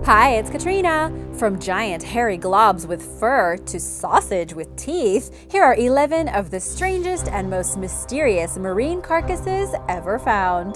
Hi, it's Katrina! From giant hairy globs with fur to sausage with teeth, here are 11 of the strangest and most mysterious marine carcasses ever found.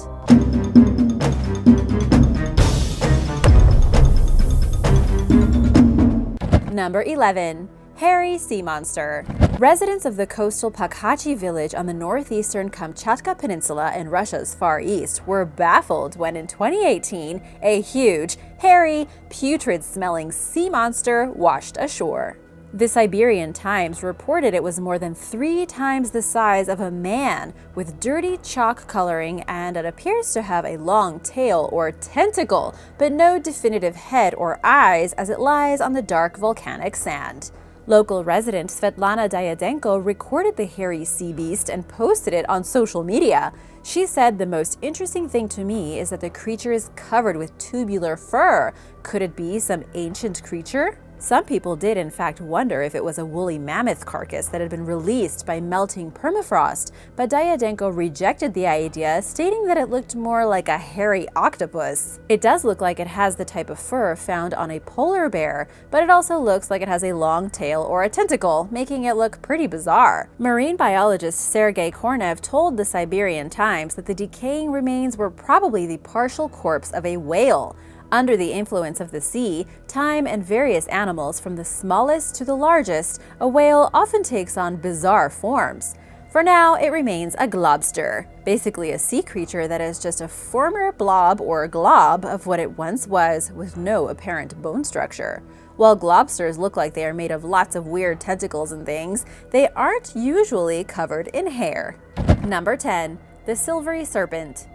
Number 11. Hairy sea monster. Residents of the coastal Pakhachi village on the northeastern Kamchatka Peninsula in Russia's Far East were baffled when in 2018, a huge, hairy, putrid-smelling sea monster washed ashore. The Siberian Times reported it was more than 3 times the size of a man, with dirty chalk coloring, and it appears to have a long tail or tentacle, but no definitive head or eyes as it lies on the dark volcanic sand. Local resident Svetlana Dyadenko recorded the hairy sea beast and posted it on social media. She said, "The most interesting thing to me is that the creature is covered with tubular fur. Could it be some ancient creature?" Some people did in fact wonder if it was a woolly mammoth carcass that had been released by melting permafrost, but Dyadenko rejected the idea, stating that it looked more like a hairy octopus. It does look like it has the type of fur found on a polar bear, but it also looks like it has a long tail or a tentacle, making it look pretty bizarre. Marine biologist Sergei Kornev told the Siberian Times that the decaying remains were probably the partial corpse of a whale. Under the influence of the sea, time, and various animals from the smallest to the largest, a whale often takes on bizarre forms. For now, it remains a globster, basically a sea creature that is just a former blob or glob of what it once was, with no apparent bone structure. While globsters look like they are made of lots of weird tentacles and things, they aren't usually covered in hair. Number 10. The Silvery Serpent.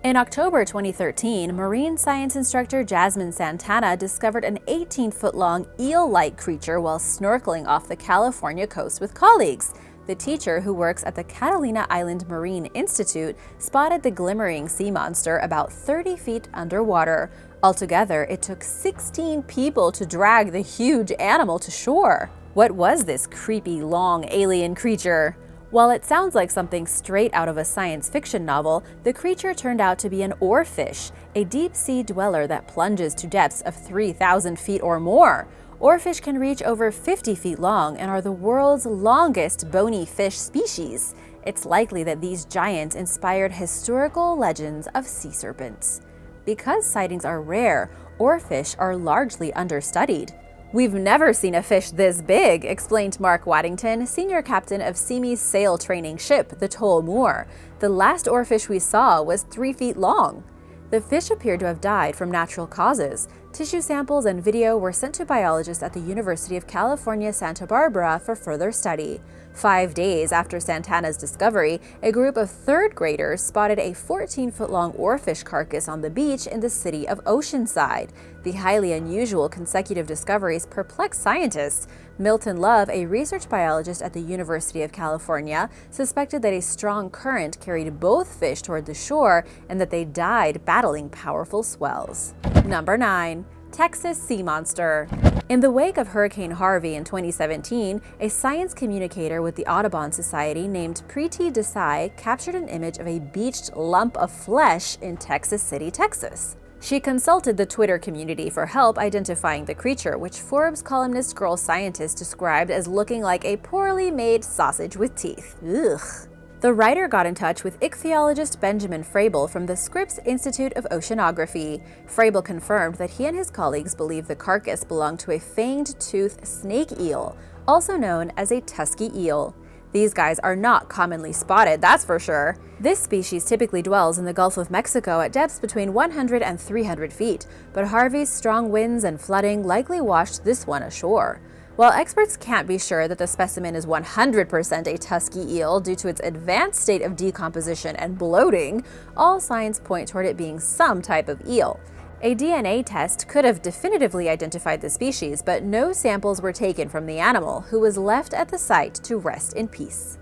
In October 2013, marine science instructor Jasmine Santana discovered an 18-foot-long eel-like creature while snorkeling off the California coast with colleagues. The teacher, who works at the Catalina Island Marine Institute, spotted the glimmering sea monster about 30 feet underwater. Altogether, it took 16 people to drag the huge animal to shore. What was this creepy, long alien creature? While it sounds like something straight out of a science fiction novel, the creature turned out to be an oarfish, a deep-sea dweller that plunges to depths of 3,000 feet or more. Oarfish can reach over 50 feet long and are the world's longest bony fish species. It's likely that these giants inspired historical legends of sea serpents. Because sightings are rare, oarfish are largely understudied. "We've never seen a fish this big," explained Mark Waddington, senior captain of CIMI's sail training ship, the Toll Moor. "The last oarfish we saw was 3 feet long." The fish appeared to have died from natural causes. Tissue samples and video were sent to biologists at the University of California, Santa Barbara for further study. 5 days after Santana's discovery, a group of third graders spotted a 14-foot-long oarfish carcass on the beach in the city of Oceanside. The highly unusual consecutive discoveries perplexed scientists. Milton Love, a research biologist at the University of California, suspected that a strong current carried both fish toward the shore and that they died battling powerful swells. Number 9. Texas sea monster. In the wake of Hurricane Harvey in 2017, a science communicator with the Audubon Society named Preeti Desai captured an image of a beached lump of flesh in Texas City, Texas. She consulted the Twitter community for help identifying the creature, which Forbes columnist Girl Scientist described as looking like a poorly made sausage with teeth. Ugh. The writer got in touch with ichthyologist Benjamin Frabel from the Scripps Institute of Oceanography. Frabel confirmed that he and his colleagues believe the carcass belonged to a fanged-toothed snake eel, also known as a tusky eel. These guys are not commonly spotted, that's for sure. This species typically dwells in the Gulf of Mexico at depths between 100 and 300 feet, but Harvey's strong winds and flooding likely washed this one ashore. While experts can't be sure that the specimen is 100% a tusky eel due to its advanced state of decomposition and bloating, all signs point toward it being some type of eel. A DNA test could have definitively identified the species, but no samples were taken from the animal, who was left at the site to rest in peace.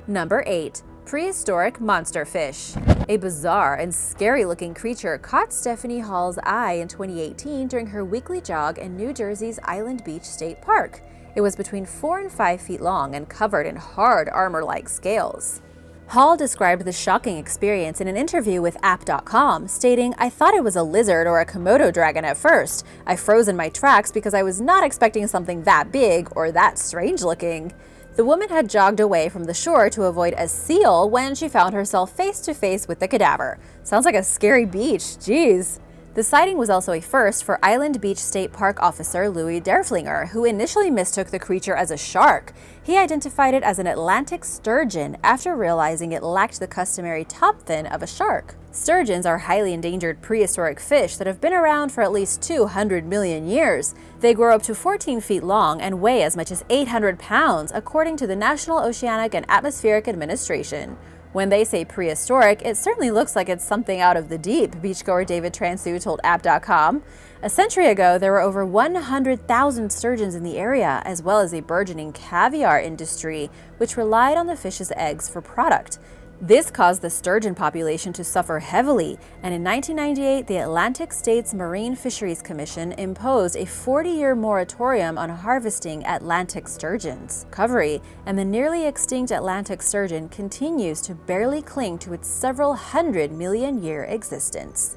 Number 8. Prehistoric monster fish. A bizarre and scary-looking creature caught Stephanie Hall's eye in 2018 during her weekly jog in New Jersey's Island Beach State Park. It was between 4 and 5 feet long and covered in hard armor-like scales. Hall described the shocking experience in an interview with App.com, stating, "I thought it was a lizard or a Komodo dragon at first. I froze in my tracks because I was not expecting something that big or that strange looking." The woman had jogged away from the shore to avoid a seal when she found herself face to face with the cadaver. Sounds like a scary beach, jeez. The sighting was also a first for Island Beach State Park officer Louis Derflinger, who initially mistook the creature as a shark. He identified it as an Atlantic sturgeon after realizing it lacked the customary top fin of a shark. Sturgeons are highly endangered prehistoric fish that have been around for at least 200 million years. They grow up to 14 feet long and weigh as much as 800 pounds, according to the National Oceanic and Atmospheric Administration. When they say prehistoric, it certainly looks like it's something out of the deep, beachgoer David Transu told App.com. A century ago, there were over 100,000 sturgeons in the area, as well as a burgeoning caviar industry, which relied on the fish's eggs for product. This caused the sturgeon population to suffer heavily, and in 1998, the Atlantic States Marine Fisheries Commission imposed a 40-year moratorium on harvesting Atlantic sturgeons. Recovery, and the nearly extinct Atlantic sturgeon continues to barely cling to its several 100-million-year existence.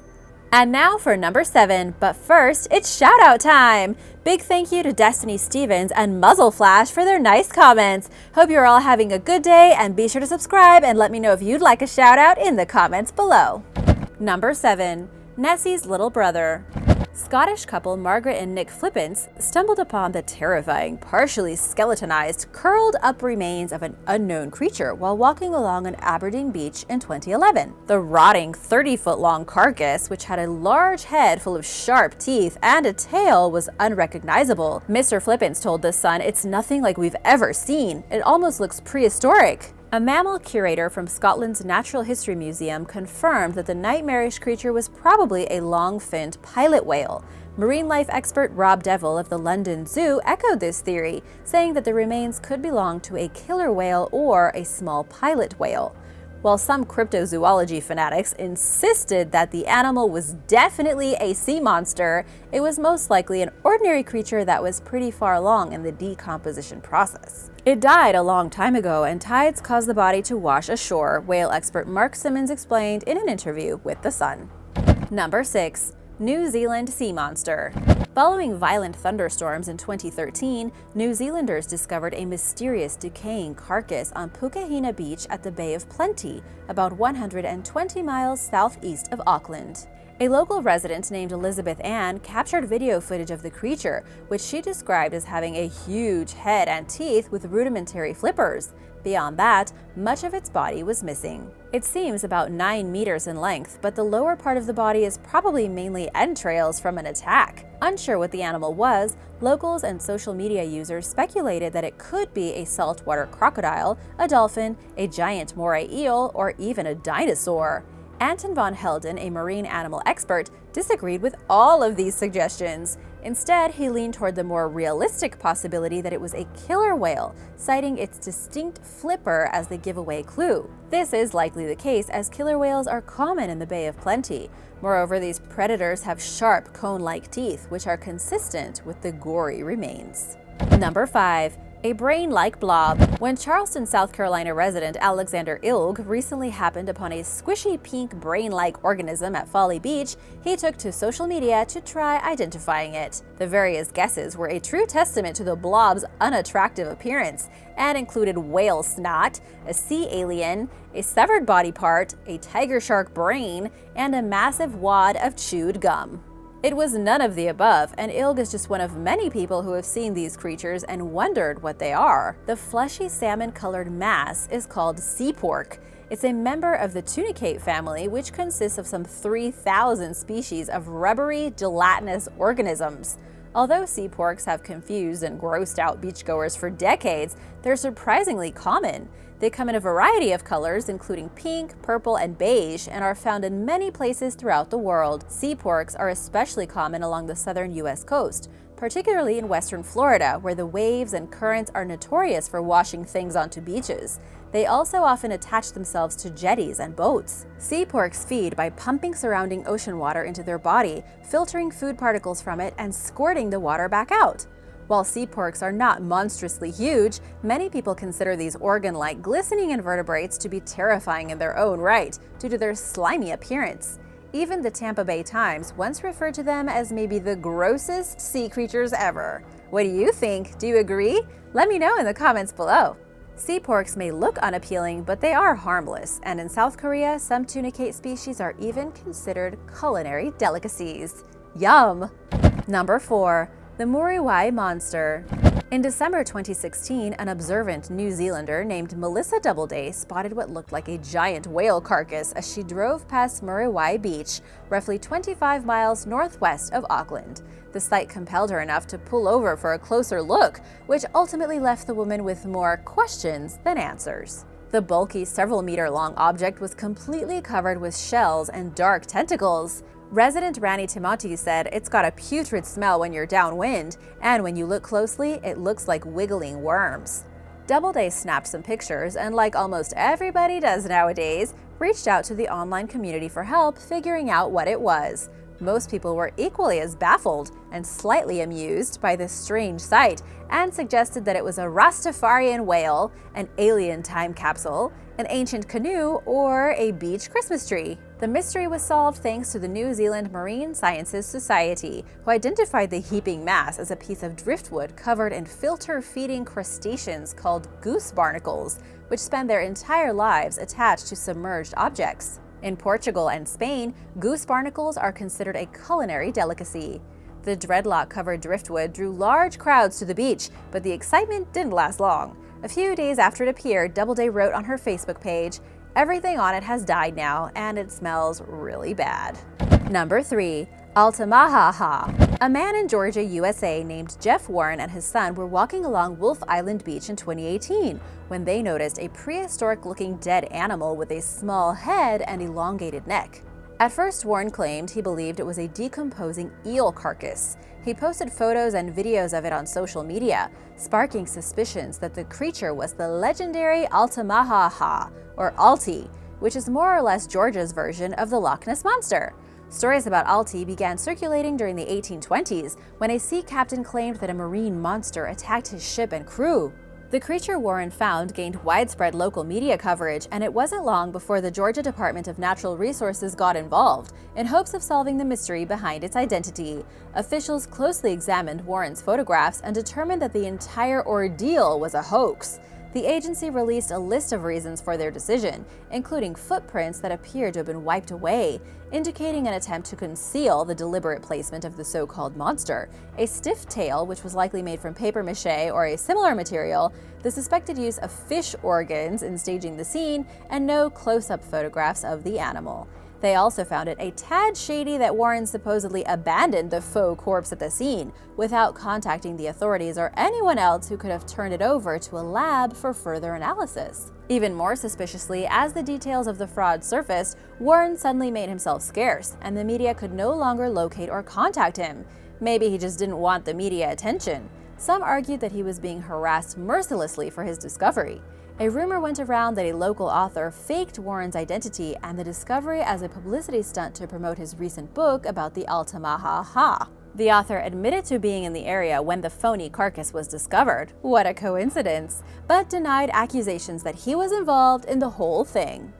And now for number 7, but first, it's shout-out time! Big thank you to Destiny Stevens and Muzzleflash for their nice comments. Hope you're all having a good day, and be sure to subscribe and let me know if you'd like a shout-out in the comments below. Number 7. Nessie's Little Brother. Scottish couple Margaret and Nick Flippence stumbled upon the terrifying, partially skeletonized, curled-up remains of an unknown creature while walking along an Aberdeen beach in 2011. The rotting 30-foot-long carcass, which had a large head full of sharp teeth and a tail, was unrecognizable. Mr. Flippence told The Sun, "It's nothing like we've ever seen. It almost looks prehistoric." A mammal curator from Scotland's Natural History Museum confirmed that the nightmarish creature was probably a long-finned pilot whale. Marine life expert Rob Devil of the London Zoo echoed this theory, saying that the remains could belong to a killer whale or a small pilot whale. While some cryptozoology fanatics insisted that the animal was definitely a sea monster, it was most likely an ordinary creature that was pretty far along in the decomposition process. It died a long time ago, and tides caused the body to wash ashore, whale expert Mark Simmons explained in an interview with The Sun. Number 6. New Zealand sea monster. Following violent thunderstorms in 2013, New Zealanders discovered a mysterious decaying carcass on Pakhachi Beach at the Bay of Plenty, about 120 miles southeast of Auckland. A local resident named Elizabeth Ann captured video footage of the creature, which she described as having a huge head and teeth with rudimentary flippers. Beyond that, much of its body was missing. It seems about 9 meters in length, but the lower part of the body is probably mainly entrails from an attack. Unsure what the animal was, locals and social media users speculated that it could be a saltwater crocodile, a dolphin, a giant moray eel, or even a dinosaur. Anton von Helden, a marine animal expert, disagreed with all of these suggestions. Instead, he leaned toward the more realistic possibility that it was a killer whale, citing its distinct flipper as the giveaway clue. This is likely the case, as killer whales are common in the Bay of Plenty. Moreover, these predators have sharp cone-like teeth, which are consistent with the gory remains. Number 5. A brain-like blob. When Charleston, South Carolina resident Alexander Ilg recently happened upon a squishy pink brain-like organism at Folly Beach, he took to social media to try identifying it. The various guesses were a true testament to the blob's unattractive appearance and included whale snot, a sea alien, a severed body part, a tiger shark brain, and a massive wad of chewed gum. It was none of the above, and Ilg is just one of many people who have seen these creatures and wondered what they are. The fleshy salmon-colored mass is called sea pork. It's a member of the tunicate family, which consists of some 3,000 species of rubbery, gelatinous organisms. Although sea porks have confused and grossed out beachgoers for decades, they're surprisingly common. They come in a variety of colors, including pink, purple, and beige, and are found in many places throughout the world. Sea porks are especially common along the southern U.S. coast, particularly in western Florida, where the waves and currents are notorious for washing things onto beaches. They also often attach themselves to jetties and boats. Sea porks feed by pumping surrounding ocean water into their body, filtering food particles from it, and squirting the water back out. While sea porks are not monstrously huge, many people consider these organ-like glistening invertebrates to be terrifying in their own right due to their slimy appearance. Even the Tampa Bay Times once referred to them as maybe the grossest sea creatures ever. What do you think? Do you agree? Let me know in the comments below. Sea porks may look unappealing, but they are harmless, and in South Korea, some tunicate species are even considered culinary delicacies. Yum! Number 4. The Mauryy monster. In December 2016, an observant New Zealander named Melissa Doubleday spotted what looked like a giant whale carcass as she drove past Mauryy Beach, roughly 25 miles northwest of Auckland. The sight compelled her enough to pull over for a closer look, which ultimately left the woman with more questions than answers. The bulky, several-meter-long object was completely covered with shells and dark tentacles. Resident Rani Timoti said it's got a putrid smell when you're downwind, and when you look closely, it looks like wiggling worms. Doubleday snapped some pictures and, like almost everybody does nowadays, reached out to the online community for help figuring out what it was. Most people were equally as baffled and slightly amused by this strange sight and suggested that it was a Rastafarian whale, an alien time capsule, an ancient canoe, or a beach Christmas tree. The mystery was solved thanks to the New Zealand Marine Sciences Society, who identified the heaping mass as a piece of driftwood covered in filter-feeding crustaceans called goose barnacles, which spend their entire lives attached to submerged objects. In Portugal and Spain, goose barnacles are considered a culinary delicacy. The dreadlock-covered driftwood drew large crowds to the beach, but the excitement didn't last long. A few days after it appeared, Doubleday wrote on her Facebook page, "Everything on it has died now, and it smells really bad." Number 3. Altamaha. A man in Georgia, USA named Jeff Warren and his son were walking along Wolf Island Beach in 2018 when they noticed a prehistoric-looking dead animal with a small head and elongated neck. At first, Warren claimed he believed it was a decomposing eel carcass. He posted photos and videos of it on social media, sparking suspicions that the creature was the legendary Altamaha, or Alti, which is more or less Georgia's version of the Loch Ness Monster. Stories about Alti began circulating during the 1820s when a sea captain claimed that a marine monster attacked his ship and crew. The creature Warren found gained widespread local media coverage, and it wasn't long before the Georgia Department of Natural Resources got involved, in hopes of solving the mystery behind its identity. Officials closely examined Warren's photographs and determined that the entire ordeal was a hoax. The agency released a list of reasons for their decision, including footprints that appeared to have been wiped away, indicating an attempt to conceal the deliberate placement of the so-called monster, a stiff tail which was likely made from papier-mâché or a similar material, the suspected use of fish organs in staging the scene, and no close-up photographs of the animal. They also found it a tad shady that Warren supposedly abandoned the faux corpse at the scene without contacting the authorities or anyone else who could have turned it over to a lab for further analysis. Even more suspiciously, as the details of the fraud surfaced, Warren suddenly made himself scarce, and the media could no longer locate or contact him. Maybe he just didn't want the media attention. Some argued that he was being harassed mercilessly for his discovery. A rumor went around that a local author faked Warren's identity and the discovery as a publicity stunt to promote his recent book about the Altamaha. The author admitted to being in the area when the phony carcass was discovered. What a coincidence! But denied accusations that he was involved in the whole thing.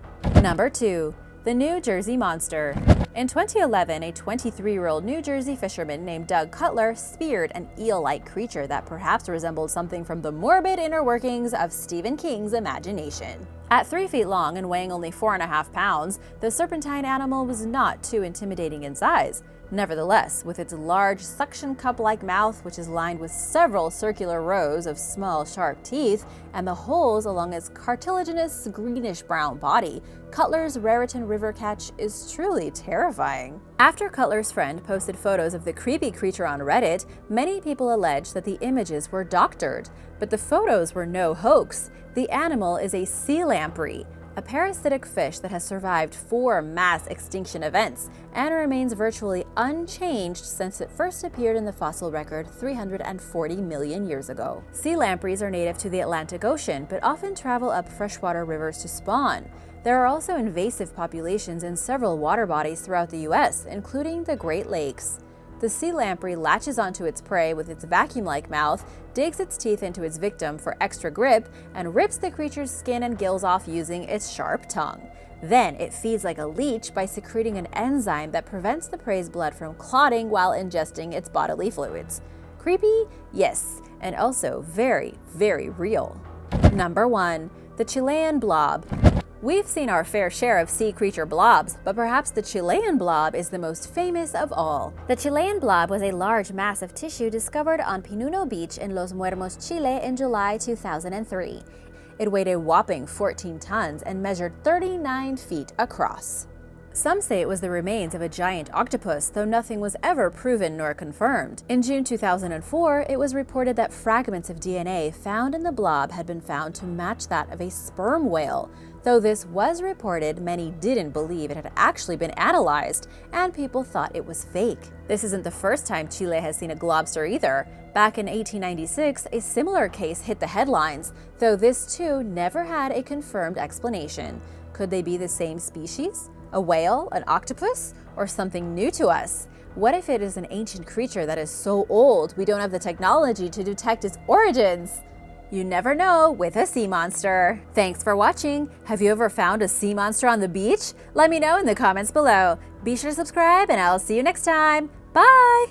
Number 2. The New Jersey Monster. In 2011, a 23-year-old New Jersey fisherman named Doug Cutler speared an eel-like creature that perhaps resembled something from the morbid inner workings of Stephen King's imagination. At 3 feet long and weighing only 4.5 pounds, the serpentine animal was not too intimidating in size. Nevertheless, with its large suction cup-like mouth, which is lined with several circular rows of small, sharp teeth, and the holes along its cartilaginous greenish-brown body, Cutler's Raritan River catch is truly terrifying. After Cutler's friend posted photos of the creepy creature on Reddit, many people alleged that the images were doctored, but the photos were no hoax. The animal is a sea lamprey, a parasitic fish that has survived 4 mass extinction events and remains virtually unchanged since it first appeared in the fossil record 340 million years ago. Sea lampreys are native to the Atlantic Ocean, but often travel up freshwater rivers to spawn. There are also invasive populations in several water bodies throughout the U.S., including the Great Lakes. The sea lamprey latches onto its prey with its vacuum-like mouth, digs its teeth into its victim for extra grip, and rips the creature's skin and gills off using its sharp tongue. Then it feeds like a leech by secreting an enzyme that prevents the prey's blood from clotting while ingesting its bodily fluids. Creepy? Yes, and also very, very real. Number 1. The Chilean Blob. We've seen our fair share of sea creature blobs, but perhaps the Chilean blob is the most famous of all. The Chilean blob was a large mass of tissue discovered on Pinuno Beach in Los Muermos, Chile in July 2003. It weighed a whopping 14 tons and measured 39 feet across. Some say it was the remains of a giant octopus, though nothing was ever proven nor confirmed. In June 2004, it was reported that fragments of DNA found in the blob had been found to match that of a sperm whale. Though this was reported, many didn't believe it had actually been analyzed, and people thought it was fake. This isn't the first time Chile has seen a globster either. Back in 1896, a similar case hit the headlines, though this too never had a confirmed explanation. Could they be the same species? A whale, an octopus, or something new to us? What if it is an ancient creature that is so old we don't have the technology to detect its origins? You never know with a sea monster. Thanks for watching. Have you ever found a sea monster on the beach? Let me know in the comments below. Be sure to subscribe and I'll see you next time. Bye!